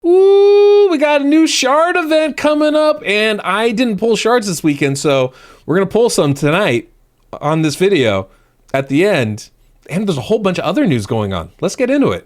Ooh, we got a new shard event coming up, and I didn't pull shards this weekend, so we're gonna pull some tonight on this video at the end. And there's a whole bunch of other news going on. Let's get into it.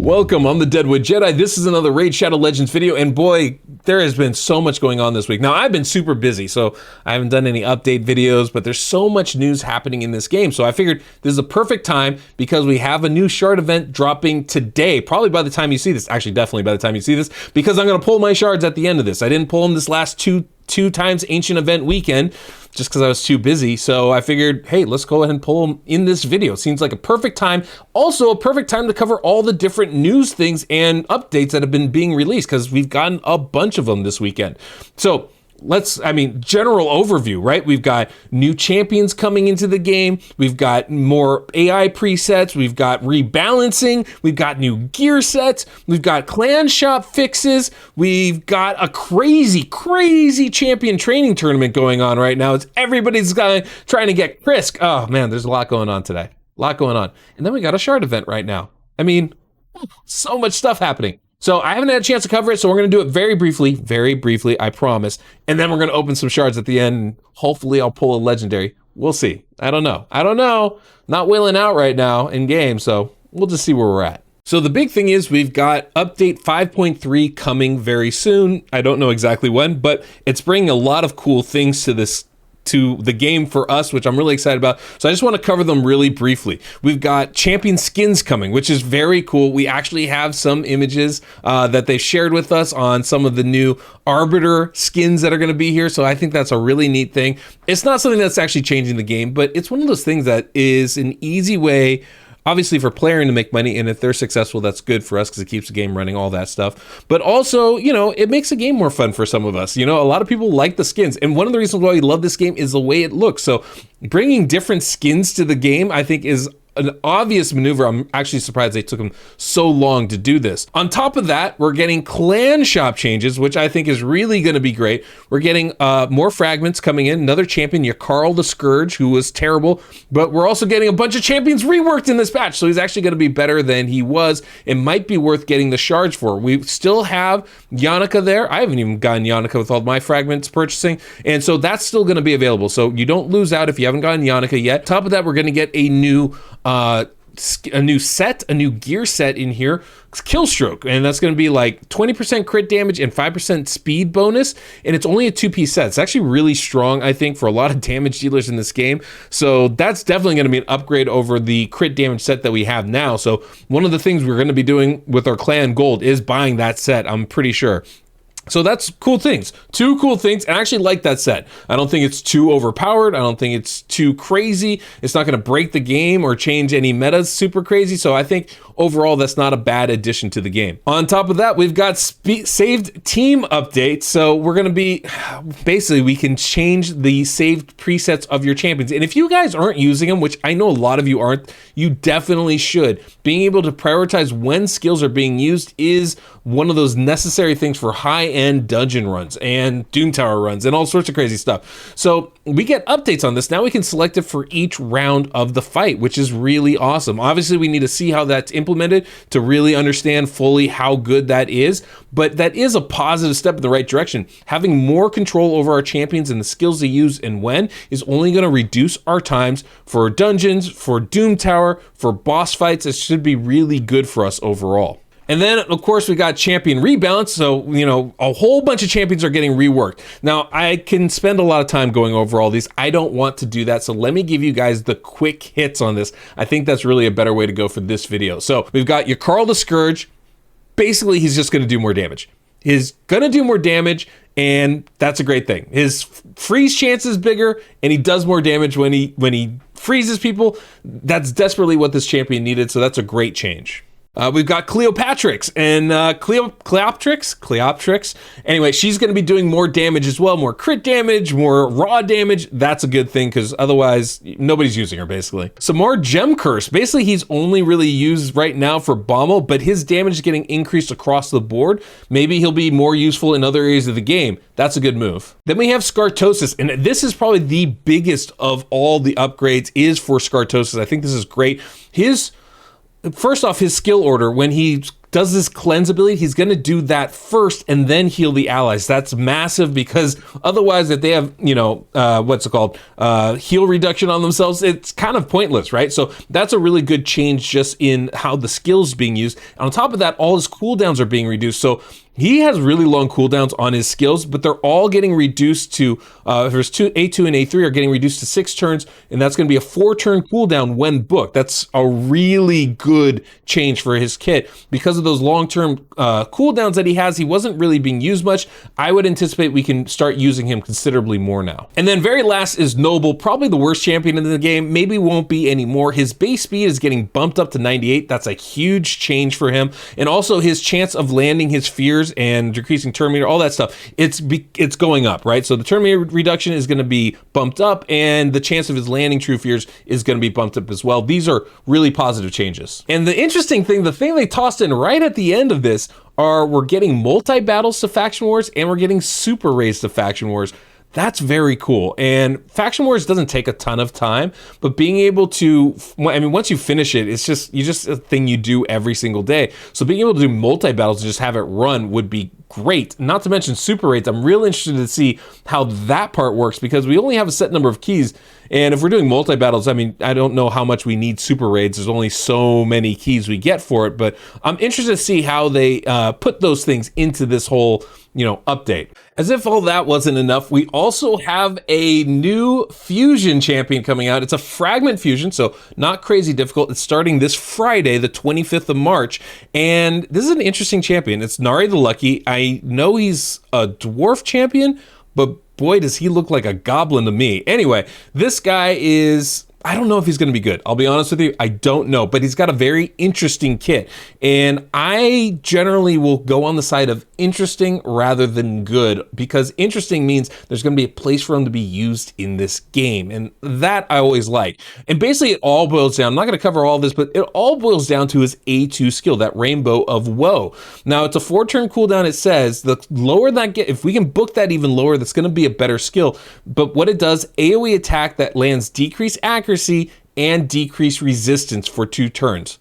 Welcome, I'm the Deadwood Jedi. This is another Raid Shadow Legends video, and boy, there has been so much going on this week. Now, I've been super busy, so I haven't done any update videos, but there's so much news happening in this game, so I figured this is a perfect time because we have a new shard event dropping today, probably by the time you see this, actually definitely by the time you see this, because I'm gonna pull my shards at the end of this. I didn't pull them this last two times ancient event weekend just because I was too busy, so I figured, hey, let's go ahead and pull them in this video. Seems like a perfect time. Also a perfect time to cover all the different news things and updates that have been being released because we've gotten a bunch of them this weekend. So general overview, right? We've got new champions coming into the game. We've got more AI presets. We've got rebalancing. We've got new gear sets. We've got clan shop fixes. We've got a crazy champion training tournament going on right now. Everybody's trying to get Krisk. Oh man, there's a lot going on today. A lot going on. And then we got a shard event right now. I mean, so much stuff happening. So I haven't had a chance to cover it, so we're going to do it very briefly, I promise. And then we're going to open some shards at the end, and hopefully I'll pull a legendary. We'll see. I don't know. Not willing out right now in game, so we'll just see where we're at. So the big thing is we've got update 5.3 coming very soon. I don't know exactly when, but it's bringing a lot of cool things to the game for us, which I'm really excited about. So I just want to cover them really briefly. We've got champion skins coming, which is very cool. We actually have some images that they've shared with us on some of the new Arbiter skins that are going to be here. So I think that's a really neat thing. It's not something that's actually changing the game, but it's one of those things that is an easy way, obviously, for playing to make money, and if they're successful, that's good for us because it keeps the game running, all that stuff. But also, it makes the game more fun for some of us. A lot of people like the skins, and one of the reasons why we love this game is the way it looks. So bringing different skins to the game, I think, is an obvious maneuver. I'm actually surprised they took them so long to do this. On top of that, we're getting clan shop changes, which I think is really going to be great. We're getting more fragments coming in. Another champion, Yakarl the Scourge, who was terrible, but we're also getting a bunch of champions reworked in this patch, so he's actually going to be better than he was. It might be worth getting the shards for. We still have Yannica there. I haven't even gotten Yannica with all my fragments purchasing, and so that's still going to be available. So you don't lose out if you haven't gotten Yannica yet. Top of that, we're going to get a new gear set in here, Killstroke, and that's going to be like 20% crit damage and 5% speed bonus, and it's only a 2-piece set. It's actually really strong, I think, for a lot of damage dealers in this game, so that's definitely going to be an upgrade over the crit damage set that we have now. So one of the things we're going to be doing with our clan gold is buying that set, I'm pretty sure. So that's cool things. Two cool things, and I actually like that set. I don't think it's too overpowered. I don't think it's too crazy. It's not going to break the game or change any metas super crazy. So I think overall that's not a bad addition to the game. On top of that, we've got saved team updates. So we're going to be, basically we can change the saved presets of your champions. And if you guys aren't using them, which I know a lot of you aren't, you definitely should. Being able to prioritize when skills are being used is one of those necessary things for high-end dungeon runs and Doom Tower runs and all sorts of crazy stuff. So we get updates on this. Now we can select it for each round of the fight, which is really awesome. Obviously, we need to see how that's implemented to really understand fully how good that is, but that is a positive step in the right direction. Having more control over our champions and the skills they use and when is only going to reduce our times for dungeons, for Doom Tower, for boss fights. It should be really good for us overall. And then, of course, we got champion rebalance. So, a whole bunch of champions are getting reworked. Now, I can spend a lot of time going over all these. I don't want to do that. So let me give you guys the quick hits on this. I think that's really a better way to go for this video. So we've got Yakarl the Scourge. Basically, he's just going to do more damage. He's going to do more damage, and that's a great thing. His freeze chance is bigger, and he does more damage when he freezes people. That's desperately what this champion needed, so that's a great change. We've got Cleopatrix and Cleoptrix. Anyway, she's going to be doing more damage as well, more crit damage, more raw damage. That's a good thing because otherwise nobody's using her basically. Some more Gem Curse. Basically, he's only really used right now for Bommel, but his damage is getting increased across the board. Maybe he'll be more useful in other areas of the game. That's a good move. Then we have Skartosis, and this is probably the biggest of all the upgrades is for Skartosis. I think this is great. First off, his skill order, when he does this cleanse ability, he's going to do that first and then heal the allies. That's massive because otherwise if they have, heal reduction on themselves, it's kind of pointless, right? So that's a really good change just in how the skill's being used. On top of that, all his cooldowns are being reduced. So he has really long cooldowns on his skills, but they're all getting reduced to, there's A2 and A3 are getting reduced to 6 turns, and that's going to be a 4-turn cooldown when booked. That's a really good change for his kit. Because of those long-term cooldowns that he has, he wasn't really being used much. I would anticipate we can start using him considerably more now. And then very last is Noble, probably the worst champion in the game. Maybe won't be anymore. His base speed is getting bumped up to 98. That's a huge change for him. And also his chance of landing his fears and decreasing turn meter, all that stuff, it's going up, right? So the turn meter reduction is going to be bumped up, and the chance of his landing true fears is going to be bumped up as well. These are really positive changes. And the interesting thing, the thing they tossed in right at the end of this we're getting multi-battles to Faction Wars, and we're getting super raids to Faction Wars. That's very cool. And Faction Wars doesn't take a ton of time, but being able to, once you finish it, it's just a thing you do every single day. So being able to do multi-battles and just have it run would be great. Not to mention super raids. I'm real interested to see how that part works because we only have a set number of keys. And if we're doing multi-battles, I don't know how much we need super raids. There's only so many keys we get for it, but I'm interested to see how they put those things into this whole, update. As if all that wasn't enough, we also have a new fusion champion coming out. It's a fragment fusion, so not crazy difficult. It's starting this Friday, the 25th of March, and this is an interesting champion. It's Nari the Lucky. I know he's a dwarf champion, but boy, does he look like a goblin to me. Anyway, this guy is, I don't know if he's going to be good. I'll be honest with you. I don't know, but he's got a very interesting kit. And I generally will go on the side of interesting rather than good, because interesting means there's going to be a place for him to be used in this game. And that I always like. And basically it all boils down, I'm not going to cover all this, but it all boils down to his A2 skill, that Rainbow of Woe. Now it's a 4-turn cooldown. It says the lower that if we can book that even lower, that's going to be a better skill. But what it does, AoE attack that lands decreased accuracy and decrease resistance for 2 turns.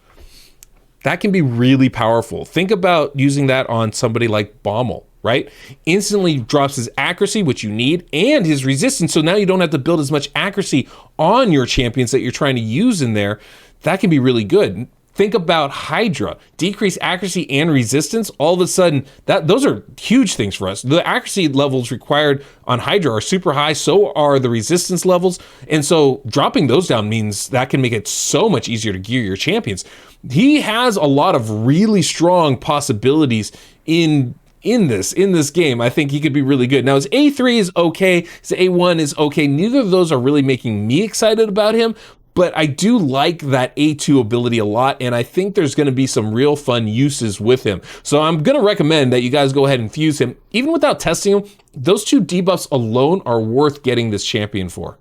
That can be really powerful. Think about using that on somebody like Bommel, right? Instantly drops his accuracy, which you need, and his resistance, so now you don't have to build as much accuracy on your champions that you're trying to use in there. That can be really good. Think about Hydra, decrease accuracy and resistance. All of a sudden, those are huge things for us. The accuracy levels required on Hydra are super high, so are the resistance levels. And so dropping those down means that can make it so much easier to gear your champions. He has a lot of really strong possibilities in this game. I think he could be really good. Now his A3 is okay, his A1 is okay. Neither of those are really making me excited about him, but I do like that A2 ability a lot, and I think there's going to be some real fun uses with him. So I'm going to recommend that you guys go ahead and fuse him. Even without testing him, those 2 debuffs alone are worth getting this champion for.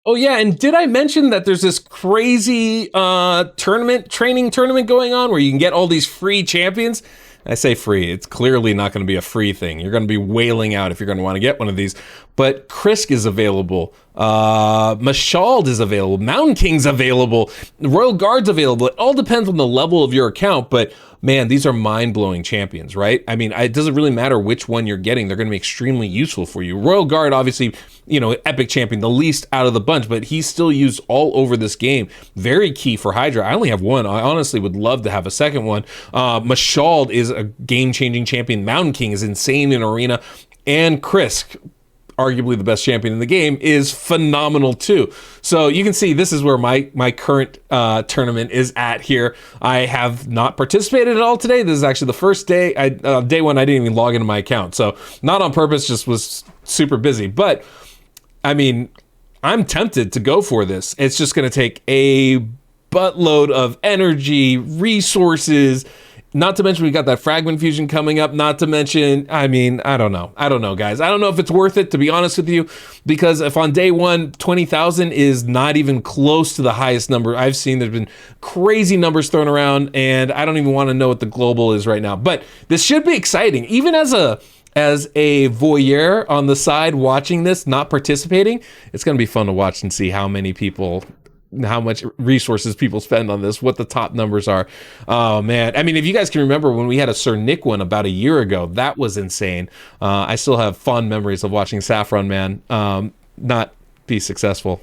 Oh yeah, and did I mention that there's this crazy training tournament going on where you can get all these free champions? I say free, it's clearly not going to be a free thing. You're going to be wailing out if you're going to want to get one of these. But Krisk is available, Mashald is available, Mountain King's available, Royal Guard's available. It all depends on the level of your account, but man, these are mind-blowing champions, right? It doesn't really matter which one you're getting. They're going to be extremely useful for you. Royal Guard, obviously, epic champion, the least out of the bunch, but he's still used all over this game. Very key for Hydra. I only have one. I honestly would love to have a second one. Mashald is a game-changing champion. Mountain King is insane in Arena. And Krisk, arguably the best champion in the game, is phenomenal too. So you can see this is where my current tournament is at here. I have not participated at all today. This is actually the first day. Day one, I didn't even log into my account. So not on purpose, just was super busy. But I'm tempted to go for this. It's just going to take a buttload of energy, resources. Not to mention we got that fragment fusion coming up. Not to mention, I mean, I don't know, guys. I don't know if it's worth it, to be honest with you, because if on day one, 20,000 is not even close to the highest number I've seen. There's been crazy numbers thrown around, and I don't even want to know what the global is right now. But this should be exciting. Even as a voyeur on the side watching this, not participating, it's going to be fun to watch and see how much resources people spend on this, what the top numbers are. Oh man. I mean, if you guys can remember when we had a Sir Nick one about a year ago, that was insane. I still have fond memories of watching Saffron Man not be successful.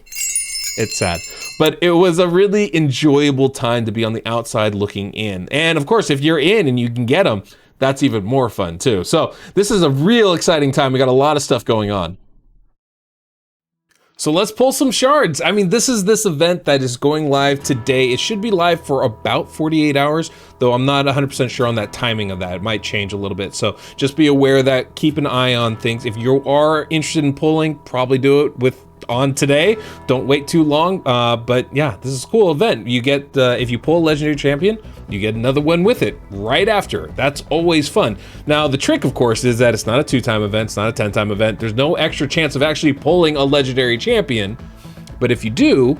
It's sad, but it was a really enjoyable time to be on the outside looking in. And of course, if you're in and you can get them, that's even more fun too. So this is a real exciting time. We got a lot of stuff going on. So let's pull some shards. I mean, this event that is going live today. It should be live for about 48 hours, though I'm not 100% sure on that timing of that. It might change a little bit. So just be aware that, keep an eye on things. If you are interested in pulling, probably do it on today. Don't wait too long. But yeah, this is a cool event. You get, if you pull a legendary champion, you get another one with it right after. That's always fun. Now, the trick, of course, is that it's not a 2-time event. It's not a 10-time event. There's no extra chance of actually pulling a legendary champion. But if you do,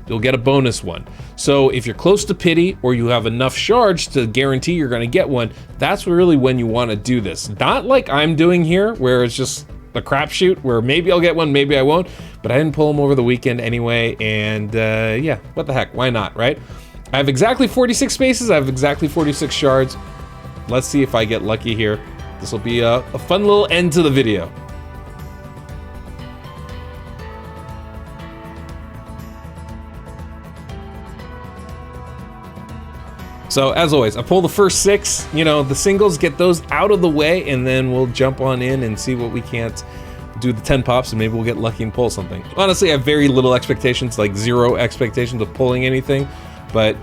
you'll get a bonus one. So if you're close to pity or you have enough shards to guarantee you're going to get one, that's really when you want to do this. Not like I'm doing here, where it's just a crapshoot, where maybe I'll get one, maybe I won't. But I didn't pull them over the weekend anyway, and yeah, what the heck, why not, right? I have exactly 46 spaces, I have exactly 46 shards. Let's see if I get lucky here. This will be a fun little end to the video. So as always, I pull the first 6, you know, the singles, get those out of the way, and then we'll jump on in and see what we can't do, the 10 pops, and maybe we'll get lucky and pull something. Honestly, I have very little expectations, like 0 expectations of pulling anything, but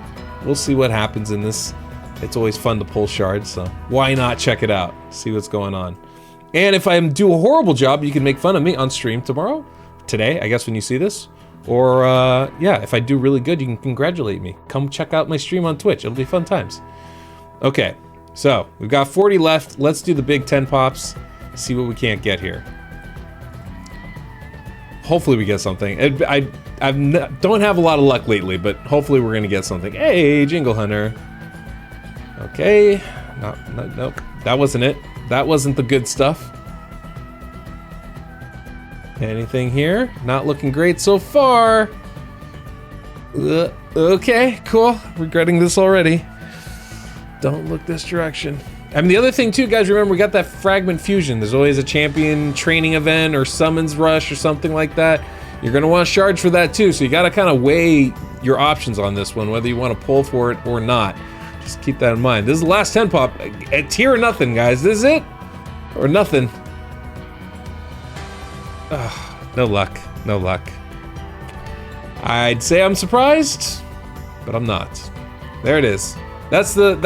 we'll see what happens in this. It's always fun to pull shards, so why not check it out, see what's going on. And if I do a horrible job, you can make fun of me on stream tomorrow, today, I guess, when you see this. Or, yeah, if I do really good, you can congratulate me. Come check out my stream on Twitch. It'll be fun times. Okay, so we've got 40 left. Let's do the big 10 pops. See what we can't get here. Hopefully we get something. I don't have a lot of luck lately, but hopefully we're going to get something. Hey, Jingle Hunter. Okay. Nope. That wasn't it. That wasn't the good stuff. Anything here? Not looking great so far. Okay, cool. Regretting this already. Don't look this direction. I mean, the other thing too, guys, remember we got that fragment fusion. There's always a champion training event or summons rush or something like that. You're gonna want to charge for that too, so you gotta kind of weigh your options on this one, whether you want to pull for it or not. Just keep that in mind. This is the last 10 pop. It's here or nothing, guys. This is it or nothing. Ugh, no luck, no luck. I'd say I'm surprised, but I'm not. There it is. That's the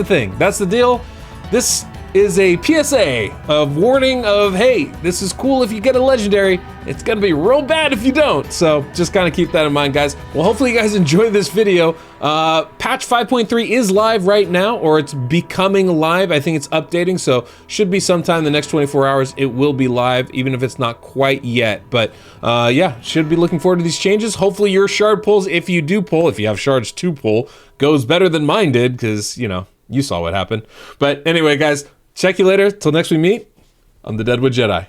thing. That's the deal. This is a PSA of warning of, hey, this is cool if you get a legendary. It's gonna be real bad if you don't. So just kind of keep that in mind, guys. Well, hopefully you guys enjoyed this video. Patch 5.3 is live right now, or it's becoming live. I think it's updating, so should be sometime in the next 24 hours. It will be live, even if it's not quite yet. But yeah, should be looking forward to these changes. Hopefully your shard pulls, if you do pull, if you have shards to pull, goes better than mine did, because, you know, you saw what happened. But anyway, guys, check you later. Till next we meet, I'm the Deadwood Jedi.